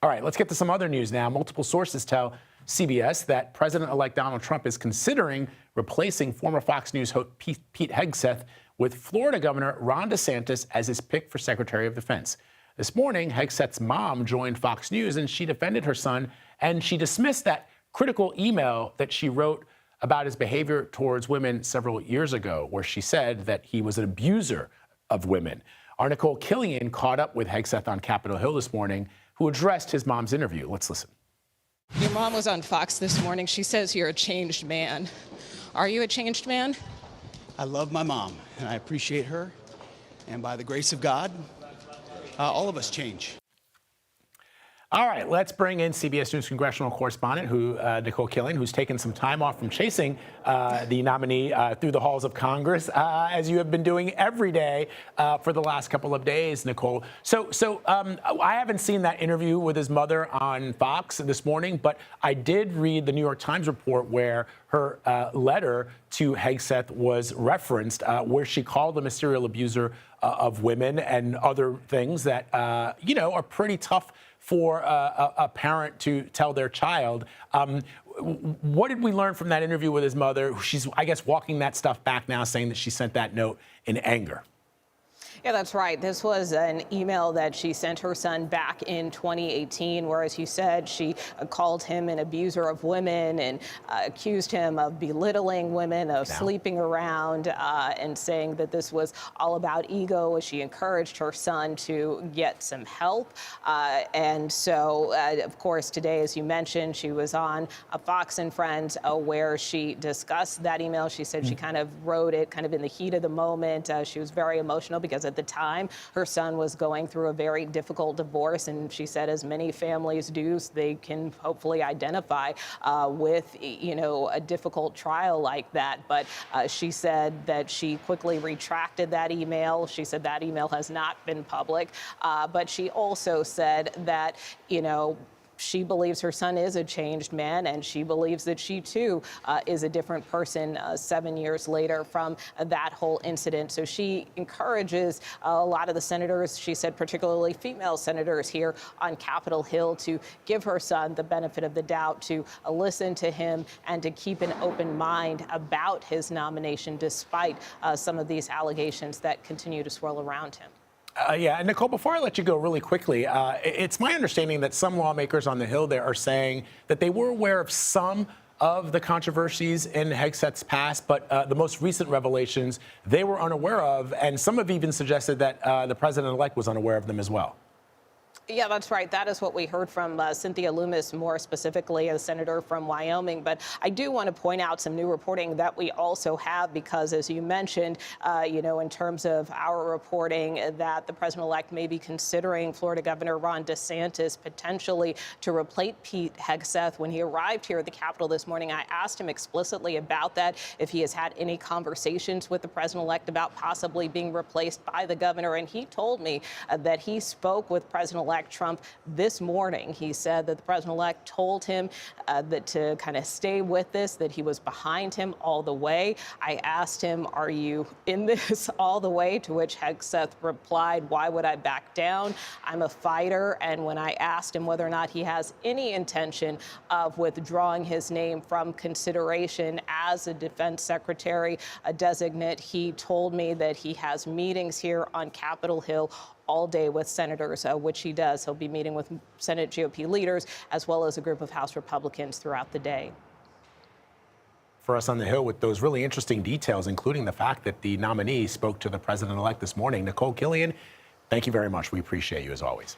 All right, let's get to some other news now. Multiple sources tell CBS that President-elect Donald Trump is considering replacing former Fox News host Pete Hegseth with Florida Governor Ron DeSantis as his pick for Secretary of Defense. This morning, Hegseth's mom joined Fox News, and she defended her son, and she dismissed that critical email that she wrote about his behavior towards women several years ago, where she said that he was an abuser of women. Our Nicole Killian caught up with Hegseth on Capitol Hill this morning, who addressed his mom's interview. Let's listen. Your mom was on Fox this morning. She says you're a changed man. Are you a changed man? I love my mom, and I appreciate her. And by the grace of God, all of us change. All right, let's bring in CBS News congressional correspondent Nicole Killian, who's taken some time off from chasing the nominee through the halls of Congress, as you have been doing every day for the last couple of days, Nicole. So I haven't seen that interview with his mother on Fox this morning, but I did read the New York Times report where her letter to Hegseth was referenced, where she called him a serial abuser of women and other things that, are pretty tough for a parent to tell their child. What did we learn from that interview with his mother? She's, I guess, walking that stuff back now, saying that she sent that note in anger. Yeah, that's right. This was an email that she sent her son back in 2018, where, as you said, she called him an abuser of women and accused him of belittling women, of sleeping around, and saying that this was all about ego. She encouraged her son to get some help. And so, of course, today, as you mentioned, she was on Fox and Friends, where she discussed that email. She said she kind of wrote it kind of in the heat of the moment. She was very emotional because at the time, her son was going through a very difficult divorce, and she said, as many families do, they can hopefully identify with, a difficult trial like that. But she said that she quickly retracted that email. She said that email has not been public, but she also said that, she believes her son is a changed man, and she believes that she, too, is a different person 7 years later from that whole incident. So she encourages a lot of the senators, she said particularly female senators here on Capitol Hill, to give her son the benefit of the doubt, to listen to him, and to keep an open mind about his nomination, despite some of these allegations that continue to swirl around him. Yeah, and Nicole, before I let you go really quickly, it's my understanding that some lawmakers on the Hill there are saying that they were aware of some of the controversies in Hegseth's past, but the most recent revelations they were unaware of, and some have even suggested that the president-elect was unaware of them as well. Yeah, that's right. That is what we heard from Cynthia Lummis, more specifically, a senator from Wyoming. But I do want to point out some new reporting that we also have, because, as you mentioned, in terms of our reporting, that the president-elect may be considering Florida Governor Ron DeSantis potentially to replace Pete Hegseth. When he arrived here at the Capitol this morning, I asked him explicitly about that, if he has had any conversations with the president-elect about possibly being replaced by the governor. And he told me that he spoke with President-elect Trump this morning. He said that the president-elect told him that to kind of stay with this, that he was behind him all the way. I asked him, are you in this all the way? To which Hegseth replied, why would I back down? I'm a fighter. And when I asked him whether or not he has any intention of withdrawing his name from consideration as a defense secretary, a designate, he told me that he has meetings here on Capitol Hill all day with senators, which he does. He'll be meeting with Senate GOP leaders as well as a group of House Republicans throughout the day. For us on the Hill with those really interesting details, including the fact that the nominee spoke to the president-elect this morning, Nicole Killian, thank you very much. We appreciate you as always.